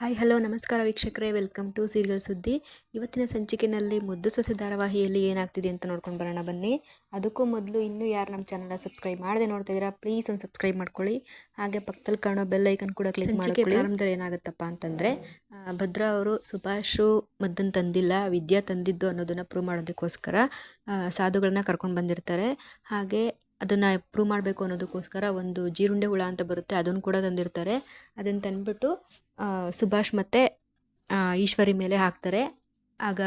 Hi hello ನಮಸ್ಕಾರ ವೀಕ್ಷಕರೇ, welcome to serial ಸುದ್ದಿ. ಇವತ್ತಿನ ಸಂಚಿಕೆಯಲ್ಲಿ ಮುದ್ದು ಸೊಸೆ ಧಾರಾವಾಹಿಯಲ್ಲಿ ಏನಾಗ್ತಿದೆ ಅಂತ ನೋಡ್ಕೊಂಡು ಬರೋಣ ಬನ್ನಿ. ಅದಕ್ಕೂ ಮೊದಲು ಇನ್ನೂ ಯಾರು ನಮ್ಮ ಚಾನಲ್ನ ಸಬ್ಸ್ಕ್ರೈಬ್ ಮಾಡದೆ ನೋಡ್ತಾ ಇದ್ದೀರಾ, ಪ್ಲೀಸ್ ಒಂದು ಸಬ್ಸ್ಕ್ರೈಬ್ ಮಾಡ್ಕೊಳ್ಳಿ. ಹಾಗೆ ಪಕ್ಕದಲ್ಲಿ ಕಾಣೋ ಬೆಲ್ ಐಕನ್ ಕೂಡ ಕ್ಲಿಕ್ ಮಾಡ್ಕೊಳ್ಳಿ. ಸಂಚಿಕೆ ಪ್ರಾರಂಭದಲ್ಲಿ ಏನಾಗುತ್ತಪ್ಪ ಅಂತಂದರೆ, ಭದ್ರಾ ಅವರು ಸುಭಾಷು ಮದ್ದನ್ನು ತಂದಿಲ್ಲ, ವಿದ್ಯಾ ತಂದಿದ್ದು ಅನ್ನೋದನ್ನು ಪ್ರೂವ್ ಮಾಡೋದಕ್ಕೋಸ್ಕರ ಸಾಧುಗಳನ್ನ ಕರ್ಕೊಂಡು ಬಂದಿರ್ತಾರೆ. ಹಾಗೆ ಅದನ್ನು ಪ್ರೂವ್ ಮಾಡಬೇಕು ಅನ್ನೋದಕ್ಕೋಸ್ಕರ ಒಂದು ಜೀರುಂಡೆ ಹುಳ ಅಂತ ಬರುತ್ತೆ, ಅದನ್ನು ಕೂಡ ತಂದಿರ್ತಾರೆ. ಅದನ್ನು ತಂದ್ಬಿಟ್ಟು ಸುಭಾಷ್ ಮತ್ತು ಈಶ್ವರಿ ಮೇಲೆ ಹಾಕ್ತಾರೆ. ಆಗ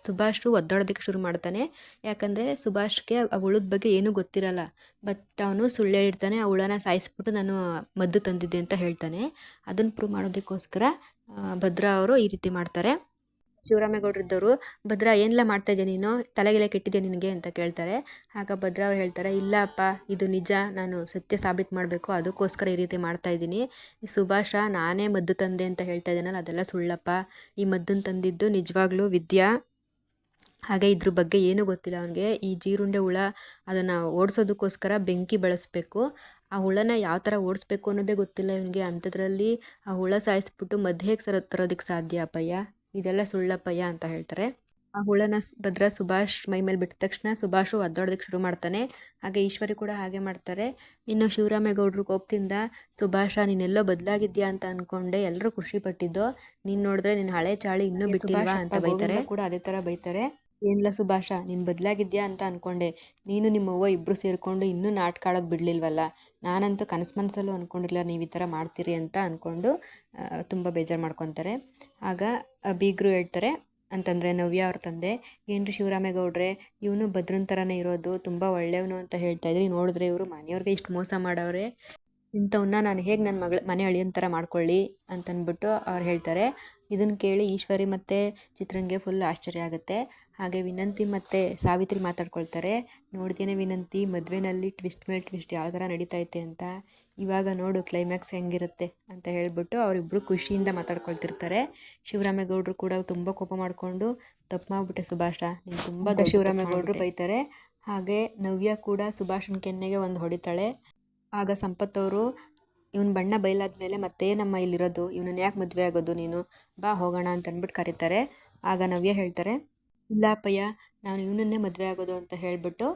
ಸುಭಾಷ್ ಒದ್ದಾಡೋದಕ್ಕೆ ಶುರು ಮಾಡ್ತಾನೆ. ಯಾಕಂದರೆ ಸುಭಾಷ್ಗೆ ಆ ಹುಳದ ಬಗ್ಗೆ ಏನೂ ಗೊತ್ತಿರಲ್ಲ. ಬಟ್ ಅವನು ಸುಳ್ಳು ಹೇಳಿರ್ತಾನೆ, ಆ ಹುಳನ ಸಾಯಿಸ್ಬಿಟ್ಟು ನಾನು ಮದ್ದು ತಂದಿದ್ದೆ ಅಂತ ಹೇಳ್ತಾನೆ. ಅದನ್ನು ಪ್ರೂವ್ ಮಾಡೋದಕ್ಕೋಸ್ಕರ ಭದ್ರಾ ಅವರು ಈ ರೀತಿ ಮಾಡ್ತಾರೆ. ಶಿವರಾಮೇಗೌಡರಿದ್ದವರು, ಭದ್ರಾ ಏನೆಲ್ಲ ಮಾಡ್ತಾ ಇದ್ದೆ ನೀನು, ತಲೆಗೆಲೆ ಕೆಟ್ಟಿದೆ ನಿನಗೆ ಅಂತ ಕೇಳ್ತಾರೆ. ಆಗ ಭದ್ರಾ ಅವ್ರು ಹೇಳ್ತಾರೆ, ಇಲ್ಲ ಅಪ್ಪ, ಇದು ನಿಜ, ನಾನು ಸತ್ಯ ಸಾಬೀತು ಮಾಡಬೇಕು, ಅದಕ್ಕೋಸ್ಕರ ಈ ರೀತಿ ಮಾಡ್ತಾ ಇದ್ದೀನಿ. ಸುಭಾಷ ನಾನೇ ಮದ್ದು ತಂದೆ ಅಂತ ಹೇಳ್ತಾ ಇದ್ದಾನಲ್ಲ, ಅದೆಲ್ಲ ಸುಳ್ಳಪ್ಪ. ಈ ಮದ್ದನ್ನು ತಂದಿದ್ದು ನಿಜವಾಗ್ಲೂ ವಿದ್ಯಾ. ಹಾಗೆ ಇದ್ರ ಬಗ್ಗೆ ಏನೂ ಗೊತ್ತಿಲ್ಲ ಅವನಿಗೆ. ಈ ಜೀರುಂಡೆ ಹುಳ ಅದನ್ನು ಓಡಿಸೋದಕ್ಕೋಸ್ಕರ ಬೆಂಕಿ ಬಳಸಬೇಕು. ಆ ಹುಳನ ಯಾವ ಥರ ಓಡಿಸ್ಬೇಕು ಅನ್ನೋದೇ ಗೊತ್ತಿಲ್ಲ ಇವನಿಗೆ. ಅಂಥದ್ರಲ್ಲಿ ಆ ಹುಳ ಸಾಯಿಸ್ಬಿಟ್ಟು ಮದ್ದು ಹೇಗೆ ತರೋದಕ್ಕೆ ಸಾಧ್ಯ ಅಪ್ಪಯ್ಯ, ಇದೆಲ್ಲ ಸುಳ್ಳಪ್ಪಯ್ಯ ಅಂತ ಹೇಳ್ತಾರೆ. ಆ ಹುಳನ ಭದ್ರಾ ಸುಭಾಷ್ ಮೈ ಮೇಲೆ ಬಿಟ್ಟ ತಕ್ಷಣ ಸುಭಾಷು ಒದ್ದಾಡೋದಕ್ಕೆ ಶುರು ಮಾಡ್ತಾನೆ. ಹಾಗೆ ಈಶ್ವರಿ ಕೂಡ ಹಾಗೆ ಮಾಡ್ತಾರೆ. ಇನ್ನು ಶಿವರಾಮೇಗೌಡರು ಕೋಪದಿಂದ, ಸುಭಾಷ ನೀನೆಲ್ಲೋ ಬದಲಾಗಿದ್ಯಾ ಅಂತ ಅನ್ಕೊಂಡೆ, ಎಲ್ಲರೂ ಖುಷಿ ಪಟ್ಟಿದ್ದು, ನೀನು ನೋಡಿದ್ರೆ ನಿನ್ನ ಹಳೆ ಚಾಳಿ ಇನ್ನೂ ಬಿಟ್ಟಿಲ್ವಾ ಅಂತ ಬೈತಾರೆ. ಕೂಡ ಅದೇ ಥರ ಬೈತಾರೆ. ಏನಿಲ್ಲ ಸುಭಾಷ, ನೀನು ಬದಲಾಗಿದ್ಯಾ ಅಂತ ಅನ್ಕೊಂಡೆ, ನೀನು ನಿಮ್ಮ ಅವ್ವ ಇಬ್ಬರು ಸೇರಿಕೊಂಡು ಇನ್ನೂ ನಾಟಕ ಆಡೋದು ಬಿಡಲಿಲ್ವಲ್ಲ. ನಾನಂತೂ ಮನಸ್ಸಲ್ಲೂ ಅಂದ್ಕೊಂಡಿರಲಿಲ್ಲ ನೀವು ಈ ಥರ ಮಾಡ್ತೀರಿ ಅಂತ ಅಂದ್ಕೊಂಡು ತುಂಬ ಬೇಜಾರು ಮಾಡ್ಕೊತಾರೆ. ಆಗ ಬೀಗರು ಹೇಳ್ತಾರೆ, ಅಂತಂದರೆ ನವ್ಯ ಅವ್ರ ತಂದೆ, ಏನ್ರಿ ಶಿವರಾಮೇಗೌಡ್ರೆ, ಇವನು ಭದ್ರನ ಥರನೇ ಇರೋದು, ತುಂಬ ಒಳ್ಳೆಯವನು ಅಂತ ಹೇಳ್ತಾ ಇದ್ರಿ, ನೋಡಿದ್ರೆ ಇವರು ಮನೆಯವ್ರಿಗೆ ಇಷ್ಟು ಮೋಸ ಮಾಡವ್ರೆ, ಇಂಥವನ್ನ ನಾನು ಹೇಗೆ ನನ್ನ ಮನೆ ಅಳಿಯನ ಥರ ಮಾಡ್ಕೊಳ್ಳಿ ಅಂತಂದ್ಬಿಟ್ಟು ಅವ್ರು ಹೇಳ್ತಾರೆ. ಇದನ್ನು ಕೇಳಿ ಈಶ್ವರಿ ಮತ್ತು ಚಿತ್ರಂಗೆ ಫುಲ್ ಆಶ್ಚರ್ಯ ಆಗುತ್ತೆ. ಹಾಗೆ ವಿನಂತಿ ಮತ್ತು ಸಾವಿತ್ರಿ ಮಾತಾಡ್ಕೊಳ್ತಾರೆ. ನೋಡ್ತೇನೆ ವಿನಂತಿ, ಮದುವೆನಲ್ಲಿ ಟ್ವಿಸ್ಟ್ ಮೇಲೆ ಟ್ವಿಸ್ಟ್ ಯಾವ ಥರ ನಡೀತೈತೆ ಅಂತ, ಇವಾಗ ನೋಡು ಕ್ಲೈಮ್ಯಾಕ್ಸ್ ಹೆಂಗಿರುತ್ತೆ ಅಂತ ಹೇಳ್ಬಿಟ್ಟು ಅವರಿಬ್ಬರು ಖುಷಿಯಿಂದ ಮಾತಾಡ್ಕೊಳ್ತಿರ್ತಾರೆ. ಶಿವರಾಮೇಗೌಡರು ಕೂಡ ತುಂಬ ಕೋಪ ಮಾಡಿಕೊಂಡು, ತಪ್ಪು ಮಾಡಿಬಿಟ್ಟೆ ಸುಭಾಷ, ನೀನು ತುಂಬ ಶಿವರಾಮೇಗೌಡರು ಬೈತಾರೆ. ಹಾಗೆ ನವ್ಯ ಕೂಡ ಸುಭಾಷನ ಕೆನ್ನೆಗೆ ಒಂದು ಹೊಡಿತಾಳೆ. ಆಗ ಸಂಪತ್ ಅವರು, ಇವನ ಬಣ್ಣ ಬಯಲಾದ್ಮೇಲೆ ಮತ್ತೆ ನಮ್ಮ ಇಲ್ಲಿರೋದು, ಇವನನ್ನ ಯಾಕೆ ಮದುವೆ ಆಗೋದು ನೀನು, ಬಾ ಹೋಗೋಣ ಅಂತ ಅಂದ್ಬಿಟ್ಟು ಕರೀತಾರೆ. ಆಗ ನವ್ಯ ಹೇಳ್ತಾರೆ, ಇಲ್ಲ ಅಪ್ಪಯ್ಯ, ನಾನು ಇವನನ್ನೇ ಮದುವೆ ಆಗೋದು ಅಂತ ಹೇಳ್ಬಿಟ್ಟು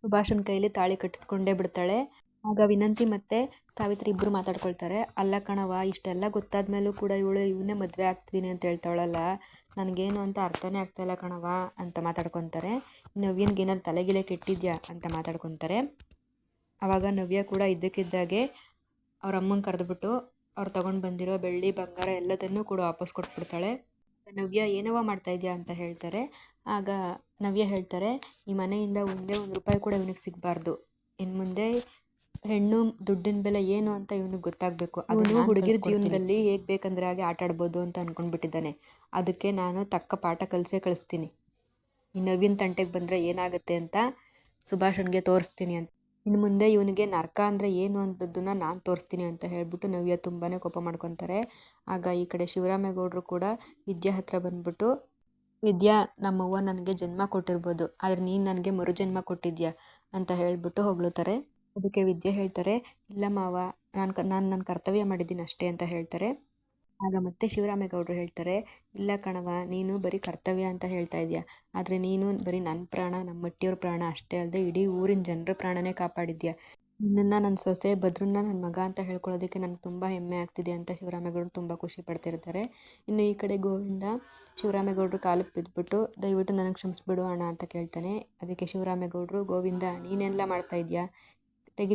ಸುಭಾಷನ ಕೈಲಿ ತಾಳಿ ಕಟ್ಟಿಸ್ಕೊಂಡೇ ಬಿಡ್ತಾಳೆ. ಆಗ ವಿನಂತಿ ಮತ್ತು ಸಾವಿತ್ರಿ ಇಬ್ಬರು ಮಾತಾಡ್ಕೊಳ್ತಾರೆ. ಅಲ್ಲ ಕಣವ, ಇಷ್ಟೆಲ್ಲ ಗೊತ್ತಾದ್ಮೇಲೂ ಕೂಡ ಇವನ್ನೇ ಮದುವೆ ಆಗ್ತಿದ್ದೀನಿ ಅಂತ ಹೇಳ್ತಾವಳಲ್ಲ, ನನಗೇನು ಅಂತ ಅರ್ಥನೇ ಆಗ್ತಾಯಿಲ್ಲ ಕಣವ ಅಂತ ಮಾತಾಡ್ಕೊತಾರೆ. ನವ್ಯನ್ಗೆ ಏನಾದ್ರು ತಲೆಗಿಲೆ ಕೆಟ್ಟಿದ್ಯಾ ಅಂತ ಮಾತಾಡ್ಕೊತಾರೆ. ಆವಾಗ ನವ್ಯ ಕೂಡ ಇದ್ದಕ್ಕಿದ್ದಾಗೆ ಅವ್ರ ಅಮ್ಮನ ಕರೆದುಬಿಟ್ಟು ಅವ್ರು ತೊಗೊಂಡು ಬಂದಿರೋ ಬೆಳ್ಳಿ ಬಂಗಾರ ಎಲ್ಲದನ್ನೂ ಕೂಡ ವಾಪಸ್ ಕೊಟ್ಬಿಡ್ತಾಳೆ. ನವ್ಯ ಏನವ ಮಾಡ್ತಾ ಇದೆಯಾ ಅಂತ ಹೇಳ್ತಾರೆ. ಆಗ ನವ್ಯ ಹೇಳ್ತಾರೆ, ಈ ಮನೆಯಿಂದ ಒಂದೇ ಒಂದು ರೂಪಾಯಿ ಕೂಡ ಇವನಿಗೆ ಸಿಗಬಾರ್ದು, ಇನ್ನು ಮುಂದೆ ಹೆಣ್ಣು ದುಡ್ಡಿನ ಬೆಲೆ ಏನು ಅಂತ ಇವನಿಗೆ ಗೊತ್ತಾಗಬೇಕು, ಅವನು ಹುಡುಗಿರ ಜೀವನದಲ್ಲಿ ಹೇಗೆ ಬೇಕಂದ್ರೆ ಹಾಗೆ ಆಟ ಆಡ್ಬೋದು ಅಂತ ಅಂದ್ಕೊಂಡ್ಬಿಟ್ಟಿದ್ದಾನೆ. ಅದಕ್ಕೆ ನಾನು ತಕ್ಕ ಪಾಠ ಕಳಿಸ್ತೀನಿ, ಈ ನವ್ಯನ ತಂಟೆಗೆ ಬಂದರೆ ಏನಾಗುತ್ತೆ ಅಂತ ಸುಭಾಷನ್ಗೆ ತೋರಿಸ್ತೀನಿ ಅಂತ, ಇನ್ನು ಮುಂದೆ ಇವನಿಗೆ ನರಕ ಅಂದರೆ ಏನು ಅಂತದನ್ನು ನಾನು ತೋರಿಸ್ತೀನಿ ಅಂತ ಹೇಳ್ಬಿಟ್ಟು ನವ್ಯ ತುಂಬಾ ಕೋಪ ಮಾಡ್ಕೊತಾರೆ. ಆಗ ಈ ಕಡೆ ಶಿವರಾಮೇಗೌಡರು ಕೂಡ ವಿದ್ಯಾ ಹತ್ರ ಬಂದ್ಬಿಟ್ಟು, ವಿದ್ಯಾ, ನಮ್ಮವ್ವ ನನಗೆ ಜನ್ಮ ಕೊಟ್ಟಿರ್ಬೋದು, ಆದರೆ ನೀನು ನನಗೆ ಮರುಜನ್ಮ ಕೊಟ್ಟಿದ್ಯಾ ಅಂತ ಹೇಳ್ಬಿಟ್ಟು ಹೊಗಳುತ್ತಾರೆ. ಅದಕ್ಕೆ ವಿದ್ಯಾ ಹೇಳ್ತಾರೆ, ಇಲ್ಲ ಮಾವ, ನಾನು ನನ್ನ ಕರ್ತವ್ಯ ಮಾಡಿದ್ದೀನಿ ಅಷ್ಟೇ ಅಂತ ಹೇಳ್ತಾರೆ. ಆಗ ಮತ್ತೆ ಶಿವರಾಮೇಗೌಡರು ಹೇಳ್ತಾರೆ, ಇಲ್ಲ ಕಣವ, ನೀನು ಬರೀ ಕರ್ತವ್ಯ ಅಂತ ಹೇಳ್ತಾ ಇದೆಯಾ, ಆದರೆ ನೀನು ಬರೀ ನನ್ನ ಪ್ರಾಣ, ನಮ್ಮ ಮಟ್ಟಿಯವ್ರ ಪ್ರಾಣ ಅಷ್ಟೇ ಅಲ್ಲದೆ ಇಡೀ ಊರಿನ ಜನರ ಪ್ರಾಣನೇ ಕಾಪಾಡಿದ್ಯಾ. ನಿನ್ನನ್ನು ನನ್ನ ಸೊಸೆ ಭದ್ರನ್ನ ನನ್ನ ಮಗ ಅಂತ ಹೇಳ್ಕೊಳ್ಳೋದಕ್ಕೆ ನನಗೆ ತುಂಬ ಹೆಮ್ಮೆ ಆಗ್ತಿದೆ ಅಂತ ಶಿವರಾಮೇಗೌಡರು ತುಂಬ ಖುಷಿ ಪಡ್ತಿರ್ತಾರೆ. ಇನ್ನು ಈ ಕಡೆ ಗೋವಿಂದ ಶಿವರಾಮೇಗೌಡರು ಕಾಲಕ್ಕೆ ಬಿದ್ದುಬಿಟ್ಟು, ದಯವಿಟ್ಟು ನನಗೆ ಕ್ಷಮಿಸ್ಬಿಡು ಅಣ್ಣ ಅಂತ ಕೇಳ್ತಾನೆ. ಅದಕ್ಕೆ ಶಿವರಾಮೇಗೌಡರು, ಗೋವಿಂದ ನೀನೆಲ್ಲ ಮಾಡ್ತಾ ಇದೆಯಾ,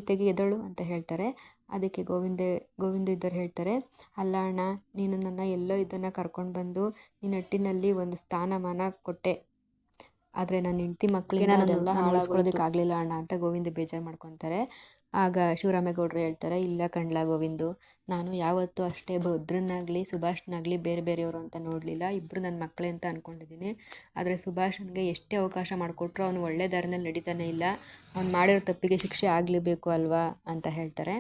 ತೆಗಿ ಎದಳು ಅಂತ ಹೇಳ್ತಾರೆ. ಅದಕ್ಕೆ ಗೋವಿಂದ ಇದ್ದವ್ರು ಹೇಳ್ತಾರೆ, ಅಲ್ಲ ಅಣ್ಣ, ನೀನು ನನ್ನ ಎಲ್ಲೋ ಇದನ್ನು ಕರ್ಕೊಂಡು ಬಂದು ನಿನ್ನ ಹಟ್ಟಿನಲ್ಲಿ ಒಂದು ಸ್ಥಾನಮಾನ ಕೊಟ್ಟೆ, ಆದರೆ ನನ್ನ ಹೆಂಡತಿ ಮಕ್ಕಳಿಗೆ ಅದೆಲ್ಲ ಹಾಳಾಗೋದಕ್ಕಾಗಲಿಲ್ಲ ಅಣ್ಣ ಅಂತ ಗೋವಿಂದ ಬೇಜಾರು ಮಾಡ್ಕೊತಾರೆ. ಆಗ ಶಿವರಾಮೇಗೌಡರು ಹೇಳ್ತಾರೆ, ಇಲ್ಲ ಕಣ್ಲ ಗೋವಿಂದು, ನಾನು ಯಾವತ್ತೂ ಅಷ್ಟೇ ಭದ್ರನ್ನಾಗಲಿ ಸುಭಾಷ್ನಾಗಲಿ ಬೇರೆ ಬೇರೆಯವರು ಅಂತ ನೋಡಲಿಲ್ಲ, ಇಬ್ಬರು ನನ್ನ ಮಕ್ಕಳೇ ಅಂತ ಅಂದ್ಕೊಂಡಿದ್ದೀನಿ. ಆದರೆ ಸುಭಾಷನ್ಗೆ ಎಷ್ಟೇ ಅವಕಾಶ ಮಾಡಿಕೊಟ್ರು ಅವನು ಒಳ್ಳೆ ದಾರಿನಲ್ಲಿ ನಡೀತಾನೆ ಇಲ್ಲ, ಅವ್ನು ಮಾಡಿರೋ ತಪ್ಪಿಗೆ ಶಿಕ್ಷೆ ಆಗಲೇಬೇಕು ಅಲ್ವಾ ಅಂತ ಹೇಳ್ತಾರೆ.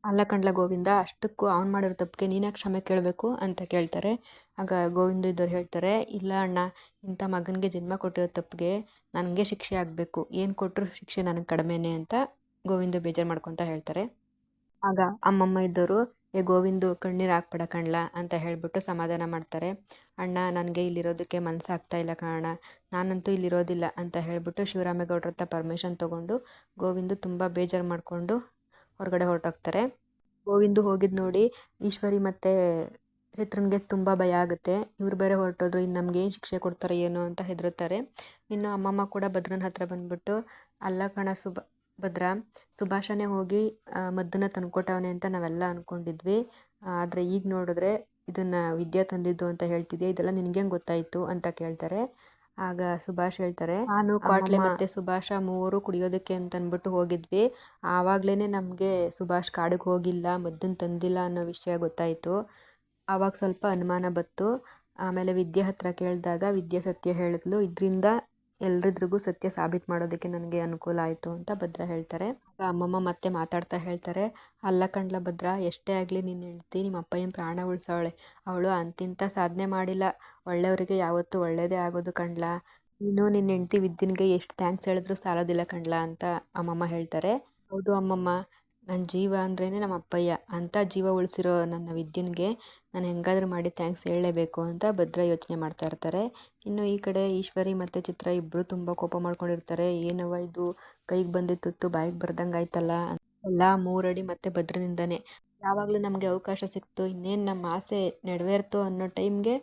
ಅಲ್ಲ ಕಣ್ಲ ಗೋವಿಂದ, ಅಷ್ಟಕ್ಕೂ ಅವ್ನು ಮಾಡಿರೋ ತಪ್ಪಿಗೆ ನೀನ್ಯಾಕೆ ಕ್ಷಮೆ ಕೇಳಬೇಕು ಅಂತ ಕೇಳ್ತಾರೆ. ಆಗ ಗೋವಿಂದ ಇದ್ದವ್ರು ಹೇಳ್ತಾರೆ, ಇಲ್ಲ ಅಣ್ಣ, ಇಂಥ ಮಗನಿಗೆ ಜನ್ಮ ಕೊಟ್ಟಿರೋ ತಪ್ಪಿಗೆ ನನಗೆ ಶಿಕ್ಷೆ ಆಗಬೇಕು, ಏನು ಕೊಟ್ಟರು ಶಿಕ್ಷೆ ನನಗೆ ಕಡಿಮೆನೇ ಅಂತ ಗೋವಿಂದ ಬೇಜಾರು ಮಾಡ್ಕೊತ ಹೇಳ್ತಾರೆ. ಆಗ ಅಮ್ಮಮ್ಮ ಇದ್ದವರು, ಗೋವಿಂದು ಕಣ್ಣೀರು ಹಾಕ್ಬೇಡ ಕಣ್ಲ ಅಂತ ಹೇಳಿಬಿಟ್ಟು ಸಮಾಧಾನ ಮಾಡ್ತಾರೆ. ಅಣ್ಣ ನನಗೆ ಇಲ್ಲಿರೋದಕ್ಕೆ ಮನಸ್ಸಾಗ್ತಾ ಇಲ್ಲ ಕಾರಣ, ನಾನಂತೂ ಇಲ್ಲಿರೋದಿಲ್ಲ ಅಂತ ಹೇಳಿಬಿಟ್ಟು ಶಿವರಾಮೇಗೌಡ್ರ ಹತ್ರ ಪರ್ಮಿಷನ್ ತೊಗೊಂಡು ಗೋವಿಂದು ತುಂಬ ಬೇಜಾರು ಮಾಡಿಕೊಂಡು ಹೊರಗಡೆ ಹೊರಟೋಗ್ತಾರೆ. ಗೋವಿಂದು ಹೋಗಿದ್ದು ನೋಡಿ ಈಶ್ವರಿ ಮತ್ತು ಚಿತ್ರನ್ಗೆ ತುಂಬ ಭಯ ಆಗುತ್ತೆ. ಇವ್ರು ಬೇರೆ ಹೊರಟೋದ್ರು, ಇನ್ನು ನಮ್ಗೆ ಏನು ಶಿಕ್ಷೆ ಕೊಡ್ತಾರೆ ಏನೋ ಅಂತ ಹೆದರುತ್ತಾರೆ. ಇನ್ನು ಅಮ್ಮಮ್ಮ ಕೂಡ ಭದ್ರನ ಹತ್ರ ಬಂದ್ಬಿಟ್ಟು, ಅಲ್ಲ ಕಣ ಭದ್ರ, ಸುಭಾಷನೇ ಹೋಗಿ ಮದ್ದನ್ನ ತಂದ್ಕೊಟ್ಟವನೆ ಅಂತ ನಾವೆಲ್ಲ ಅಂದ್ಕೊಂಡಿದ್ವಿ, ಆದರೆ ಈಗ ನೋಡಿದ್ರೆ ಇದನ್ನು ವಿದ್ಯಾ ತಂದಿದ್ದು ಅಂತ ಹೇಳ್ತಿದ್ಯಾ, ಇದೆಲ್ಲ ನಿನಗೆ ಗೊತ್ತಾಯಿತು ಅಂತ ಕೇಳ್ತಾರೆ. ಆಗ ಸುಭಾಷ್ ಹೇಳ್ತಾರೆ, ನಾನು ಕ್ವಾಟ್ಲೆ ಮತ್ತು ಸುಭಾಷ ಮೂವರು ಕುಡಿಯೋದಕ್ಕೆ ಅಂತ ಅಂದ್ಬಿಟ್ಟು ಹೋಗಿದ್ವಿ, ಆವಾಗಲೇ ನಮಗೆ ಸುಭಾಷ್ ಕಾಡಿಗೆ ಹೋಗಿಲ್ಲ, ಮದ್ದನ್ನು ತಂದಿಲ್ಲ ಅನ್ನೋ ವಿಷಯ ಗೊತ್ತಾಯಿತು. ಆವಾಗ ಸ್ವಲ್ಪ ಅನುಮಾನ ಬಂತು. ಆಮೇಲೆ ವಿದ್ಯೆ ಹತ್ರ ಕೇಳಿದಾಗ ವಿದ್ಯೆ ಸತ್ಯ ಹೇಳಿದ್ಲು, ಇದರಿಂದ ಎಲ್ರಿದ್ರಿಗೂ ಸತ್ಯ ಸಾಬೀತು ಮಾಡೋದಕ್ಕೆ ನನಗೆ ಅನುಕೂಲ ಆಯಿತು ಅಂತ ಭದ್ರ ಹೇಳ್ತಾರೆ. ಆಗ ಅಮ್ಮಮ್ಮ ಮತ್ತೆ ಮಾತಾಡ್ತಾ ಹೇಳ್ತಾರೆ, ಅಲ್ಲ ಕಣ್ಲ ಭದ್ರ, ಎಷ್ಟೇ ಆಗಲಿ ನಿನ್ನ ಹೆಂಡ್ತಿ ನಿಮ್ಮ ಅಪ್ಪಯ್ಯನ ಪ್ರಾಣ ಉಳಿಸವಳೆ, ಅವಳು ಅಂತಿಂಥ ಸಾಧನೆ ಮಾಡಿಲ್ಲ, ಒಳ್ಳೆಯವರಿಗೆ ಯಾವತ್ತೂ ಒಳ್ಳೆಯದೇ ಆಗೋದು ಕಣ್ಲ, ನೀನು ನಿನ್ನ ಹೆಂಡ್ತಿ ವಿದ್ಯನ್ಗೆ ಎಷ್ಟು ಥ್ಯಾಂಕ್ಸ್ ಹೇಳಿದ್ರು ಸಾಲೋದಿಲ್ಲ ಕಣ್ಲ ಅಂತ ಅಮ್ಮಮ್ಮ ಹೇಳ್ತಾರೆ. ಹೌದು ಅಮ್ಮಮ್ಮ, ನನ್ನ ಜೀವ ಅಂದ್ರೇ ನಮ್ಮ ಅಪ್ಪಯ್ಯ, ಅಂಥ ಜೀವ ಉಳಿಸಿರೋ ನನ್ನ ವಿದ್ಯನ್ಗೆ ನಾನು ಹೆಂಗಾದ್ರೂ ಮಾಡಿ ಥ್ಯಾಂಕ್ಸ್ ಹೇಳಲೇಬೇಕು ಅಂತ ಭದ್ರ ಯೋಚನೆ ಮಾಡ್ತಾ ಇರ್ತಾರೆ. ಇನ್ನು ಈ ಕಡೆ ಈಶ್ವರಿ ಮತ್ತು ಚಿತ್ರ ಇಬ್ಬರು ತುಂಬ ಕೋಪ ಮಾಡ್ಕೊಂಡಿರ್ತಾರೆ. ಏನವ ಇದು, ಕೈಗೆ ಬಂದಿದ್ದು ತುತ್ತು ಬಾಯಿಗೆ ಬರ್ದಂಗೆ ಆಯ್ತಲ್ಲ, ಎಲ್ಲ 3 ಅಡಿ ಮತ್ತು ಭದ್ರನಿಂದನೇ. ಯಾವಾಗಲೂ ನಮಗೆ ಅವಕಾಶ ಸಿಕ್ತು, ಇನ್ನೇನು ನಮ್ಮ ಆಸೆ ನೆರವೇರ್ತು ಅನ್ನೋ ಟೈಮ್ಗೆ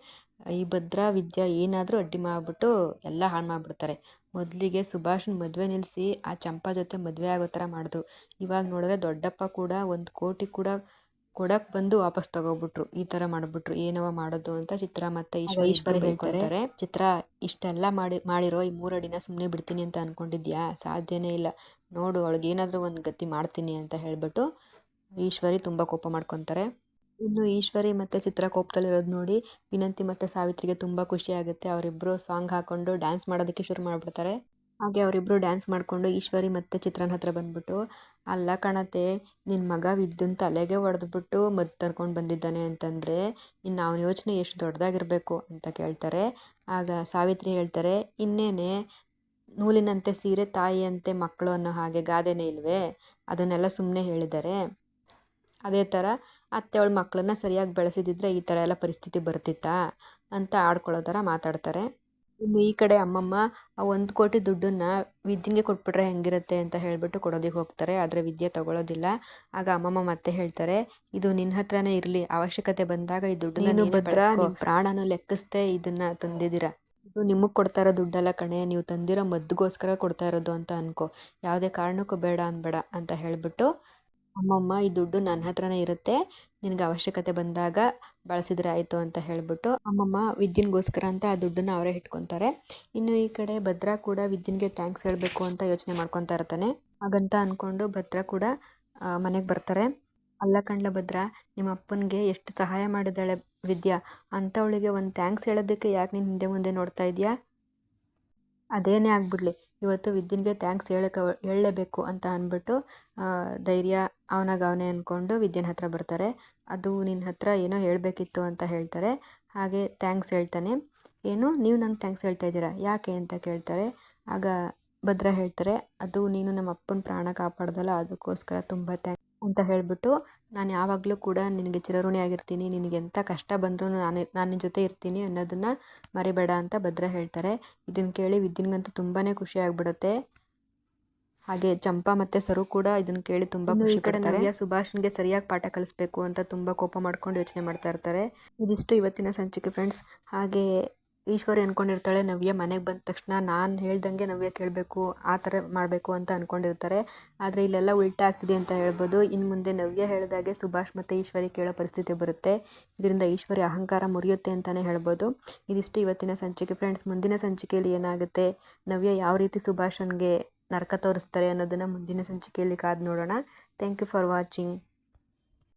ಈ ಭದ್ರ ವಿದ್ಯಾ ಏನಾದರೂ ಅಡ್ಡಿ ಮಾಡಿಬಿಟ್ಟು ಎಲ್ಲ ಹಾಳು ಮಾಡಿಬಿಡ್ತಾರೆ. ಮೊದಲಿಗೆ ಸುಭಾಷನ್ ಮದುವೆ ನಿಲ್ಲಿಸಿ ಆ ಚಂಪಾ ಜೊತೆ ಮದುವೆ ಆಗೋ ಥರ ಮಾಡಿದ್ರು. ಇವಾಗ ನೋಡಿದ್ರೆ ದೊಡ್ಡಪ್ಪ ಕೂಡ 1 ಕೋಟಿ ಕೂಡ ಕೊಡಕ್ಕೆ ಬಂದು ವಾಪಸ್ ತಗೋಬಿಟ್ರು. ಈ ಥರ ಮಾಡಿಬಿಟ್ರು, ಏನವ ಮಾಡೋದು ಅಂತ ಚಿತ್ರ ಮತ್ತು ಈಶ್ವರಿ ಹೇಳ್ತಾರೆ. ಚಿತ್ರ, ಇಷ್ಟೆಲ್ಲ ಮಾಡಿರೋ ಈ 3 ಅಡಿನ ಸುಮ್ಮನೆ ಬಿಡ್ತೀನಿ ಅಂತ ಅಂದ್ಕೊಂಡಿದ್ಯಾ, ಸಾಧ್ಯನೇ ಇಲ್ಲ, ನೋಡು ಅವಳಿಗೆ ಏನಾದರೂ ಒಂದು ಗತಿ ಮಾಡ್ತೀನಿ ಅಂತ ಹೇಳಿಬಿಟ್ಟು ಈಶ್ವರಿ ತುಂಬ ಕೋಪ ಮಾಡ್ಕೊತಾರೆ. ಇನ್ನು ಈಶ್ವರಿ ಮತ್ತು ಚಿತ್ರ ಕೋಪದಲ್ಲಿರೋದು ನೋಡಿ ವಿನಂತಿ ಮತ್ತು ಸಾವಿತ್ರಿಗೆ ತುಂಬ ಖುಷಿ ಆಗುತ್ತೆ. ಅವರಿಬ್ಬರು ಸಾಂಗ್ ಹಾಕ್ಕೊಂಡು ಡ್ಯಾನ್ಸ್ ಮಾಡೋದಕ್ಕೆ ಶುರು ಮಾಡಿಬಿಡ್ತಾರೆ. ಹಾಗೆ ಅವರಿಬ್ಬರು ಡ್ಯಾನ್ಸ್ ಮಾಡಿಕೊಂಡು ಈಶ್ವರಿ ಮತ್ತು ಚಿತ್ರನ ಹತ್ರ ಬಂದ್ಬಿಟ್ಟು, ಅಲ್ಲ ಕಣತೆ, ನಿನ್ನ ಮಗ ವಿದ್ಯುನ್ ತಲೆಗೆ ಹೊಡೆದ್ಬಿಟ್ಟು ಮದ್ದು ತರ್ಕೊಂಡು ಬಂದಿದ್ದಾನೆ ಅಂತಂದರೆ ಇನ್ನು ಅವನ ಯೋಚನೆ ಎಷ್ಟು ದೊಡ್ಡದಾಗಿರಬೇಕು ಅಂತ ಕೇಳ್ತಾರೆ. ಆಗ ಸಾವಿತ್ರಿ ಹೇಳ್ತಾರೆ, ಇನ್ನೇನೆ ನೂಲಿನಂತೆ ಸೀರೆ ತಾಯಿಯಂತೆ ಮಕ್ಕಳು ಅನ್ನೋ ಹಾಗೆ ಗಾದೆನೇ ಇಲ್ವೇ, ಅದನ್ನೆಲ್ಲ ಸುಮ್ಮನೆ ಹೇಳಿದ್ದಾರೆ, ಅದೇ ಥರ ಅತ್ತೆ ಅವಳ ಮಕ್ಕಳನ್ನ ಸರಿಯಾಗಿ ಬೆಳೆಸಿದಿದ್ರೆ ಈ ಥರ ಎಲ್ಲ ಪರಿಸ್ಥಿತಿ ಬರ್ತಿತ್ತಾ ಅಂತ ಆಡ್ಕೊಳ್ಳೋ ಥರ ಮಾತಾಡ್ತಾರೆ. ಇನ್ನು ಈ ಕಡೆ ಅಮ್ಮಮ್ಮ ಆ 1 ಕೋಟಿ ದುಡ್ಡನ್ನು ವಿದ್ಯೆಗೆ ಕೊಟ್ಬಿಟ್ರೆ ಹೆಂಗಿರುತ್ತೆ ಅಂತ ಹೇಳಿಬಿಟ್ಟು ಕೊಡೋದಕ್ಕೆ ಹೋಗ್ತಾರೆ, ಆದರೆ ವಿದ್ಯೆ ತಗೊಳ್ಳೋದಿಲ್ಲ. ಆಗ ಅಮ್ಮಮ್ಮ ಮತ್ತೆ ಹೇಳ್ತಾರೆ, ಇದು ನಿನ್ನ ಹತ್ರನೇ ಇರಲಿ, ಅವಶ್ಯಕತೆ ಬಂದಾಗ ಈ ದುಡ್ಡನ್ನ ಭದ್ರ ಪ್ರಾಣನೂ ಲೆಕ್ಕಿಸ್ದೆ ಇದನ್ನು ತಂದಿದ್ದೀರಾ, ಇದು ನಿಮಗೆ ಕೊಡ್ತಾ ಇರೋ ದುಡ್ಡಲ್ಲ ಕಣೆ, ನೀವು ತಂದಿರೋ ಮದ್ದುಗೋಸ್ಕರ ಕೊಡ್ತಾ ಇರೋದು ಅಂತ ಅನ್ಕೋ, ಯಾವುದೇ ಕಾರಣಕ್ಕೂ ಬೇಡ ಅನ್ಬೇಡ ಅಂತ ಹೇಳಿಬಿಟ್ಟು, ಅಮ್ಮಮ್ಮ ಈ ದುಡ್ಡು ನನ್ನ ಹತ್ರನೇ ಇರುತ್ತೆ, ನಿನಗೆ ಅವಶ್ಯಕತೆ ಬಂದಾಗ ಬಳಸಿದ್ರೆ ಆಯಿತು ಅಂತ ಹೇಳಿಬಿಟ್ಟು ಅಮ್ಮಮ್ಮ ವಿದ್ಯನ್ಗೋಸ್ಕರ ಅಂತ ಆ ದುಡ್ಡನ್ನು ಅವರೇ ಇಟ್ಕೊತಾರೆ. ಇನ್ನು ಈ ಕಡೆ ಭದ್ರ ಕೂಡ ವಿದ್ಯನ್ಗೆ ಥ್ಯಾಂಕ್ಸ್ ಹೇಳಬೇಕು ಅಂತ ಯೋಚನೆ ಮಾಡ್ಕೊತಾ ಇರ್ತಾನೆ. ಹಾಗಂತ ಅಂದ್ಕೊಂಡು ಭದ್ರ ಕೂಡ ಮನೆಗೆ ಬರ್ತಾರೆ. ಅಲ್ಲ ಕಣ್ಲ ಭದ್ರ, ನಿಮ್ಮ ಅಪ್ಪನಿಗೆ ಎಷ್ಟು ಸಹಾಯ ಮಾಡಿದ್ದಾಳೆ ವಿದ್ಯಾ, ಅಂಥವಳಿಗೆ ಒಂದು ಥ್ಯಾಂಕ್ಸ್ ಹೇಳೋದಕ್ಕೆ ಯಾಕೆ ನೀನು ಹಿಂದೆ ಮುಂದೆ ನೋಡ್ತಾ ಇದೆಯಾ, ಅದೇನೇ ಆಗ್ಬಿಡ್ಲಿ ಇವತ್ತು ವಿದ್ಯನ್ಗೆ ಥ್ಯಾಂಕ್ಸ್ ಹೇಳಲೇಬೇಕು ಅಂತ ಅಂದ್ಬಿಟ್ಟು ಧೈರ್ಯ ಅವನೇ ಅಂದ್ಕೊಂಡು ವಿದ್ಯನ ಹತ್ರ ಬರ್ತಾರೆ. ಅದು ನಿನ್ನ ಹತ್ರ ಏನೋ ಹೇಳಬೇಕಿತ್ತು ಅಂತ ಹೇಳ್ತಾರೆ. ಹಾಗೆ ಥ್ಯಾಂಕ್ಸ್ ಹೇಳ್ತಾನೆ. ಏನು, ನೀವು ನಂಗೆ ಥ್ಯಾಂಕ್ಸ್ ಹೇಳ್ತಾ ಇದ್ದೀರಾ, ಯಾಕೆ ಅಂತ ಕೇಳ್ತಾರೆ. ಆಗ ಭದ್ರ ಹೇಳ್ತಾರೆ, ಅದು ನೀನು ನಮ್ಮ ಅಪ್ಪನ ಪ್ರಾಣ ಕಾಪಾಡ್ದಲ್ಲ, ಅದಕ್ಕೋಸ್ಕರ ತುಂಬ ಥ್ಯಾಂಕ್ಸ್ ಅಂತ ಹೇಳಿಬಿಟ್ಟು, ನಾನು ಯಾವಾಗಲೂ ಕೂಡ ನಿನಗೆ ಚಿರಋಣಿ ಆಗಿರ್ತೀನಿ, ನಿನಗೆ ಎಂಥ ಕಷ್ಟ ಬಂದರೂ ನಾನು ನಿನ್ನ ಜೊತೆ ಇರ್ತೀನಿ ಅನ್ನೋದನ್ನು ಮರಿಬೇಡ ಅಂತ ಭದ್ರ ಹೇಳ್ತಾರೆ. ಇದನ್ನು ಕೇಳಿ ವಿದ್ಯನ್ಗಂತೂ ತುಂಬಾ ಖುಷಿ ಆಗಿಬಿಡುತ್ತೆ. ಹಾಗೆ ಚಂಪಾ ಮತ್ತು ಸರು ಕೂಡ ಇದನ್ನು ಕೇಳಿ ತುಂಬ ಖುಷಿ ಪಡ್ತಾರೆ. ನವ್ಯ ಸುಭಾಷ್ಗೆ ಸರಿಯಾಗಿ ಪಾಠ ಕಲಿಸ್ಬೇಕು ಅಂತ ತುಂಬ ಕೋಪ ಮಾಡ್ಕೊಂಡು ಯೋಚನೆ ಮಾಡ್ತಾ ಇರ್ತಾರೆ. ಇದಿಷ್ಟು ಇವತ್ತಿನ ಸಂಚಿಕೆ ಫ್ರೆಂಡ್ಸ್. ಹಾಗೆ ಈಶ್ವರಿ ಅಂದ್ಕೊಂಡಿರ್ತಾಳೆ ನವ್ಯ ಮನೆಗೆ ಬಂದ ತಕ್ಷಣ ನಾನು ಹೇಳ್ದಂಗೆ ನವ್ಯ ಕೇಳಬೇಕು, ಆ ಥರ ಮಾಡಬೇಕು ಅಂತ ಅಂದ್ಕೊಂಡಿರ್ತಾರೆ. ಆದರೆ ಇಲ್ಲೆಲ್ಲ ಉಲ್ಟಾ ಆಗ್ತಿದೆ ಅಂತ ಹೇಳ್ಬೋದು. ಇನ್ನು ಮುಂದೆ ನವ್ಯ ಹೇಳಿದಾಗೆ ಸುಭಾಷ್ ಮತ್ತು ಈಶ್ವರಿ ಕೇಳೋ ಪರಿಸ್ಥಿತಿ ಬರುತ್ತೆ. ಇದರಿಂದ ಈಶ್ವರಿ ಅಹಂಕಾರ ಮುರಿಯುತ್ತೆ ಅಂತಲೇ ಹೇಳ್ಬೋದು. ಇದಿಷ್ಟು ಇವತ್ತಿನ ಸಂಚಿಕೆ ಫ್ರೆಂಡ್ಸ್. ಮುಂದಿನ ಸಂಚಿಕೆಯಲ್ಲಿ ಏನಾಗುತ್ತೆ, ನವ್ಯ ಯಾವ ರೀತಿ ಸುಭಾಷನ್ಗೆ ನರಕ ತೋರಿಸ್ತಾರೆ ಅನ್ನೋದನ್ನು ಮುಂದಿನ ಸಂಚಿಕೆಯಲ್ಲಿ ಕಾದು ನೋಡೋಣ. Thank you for watching.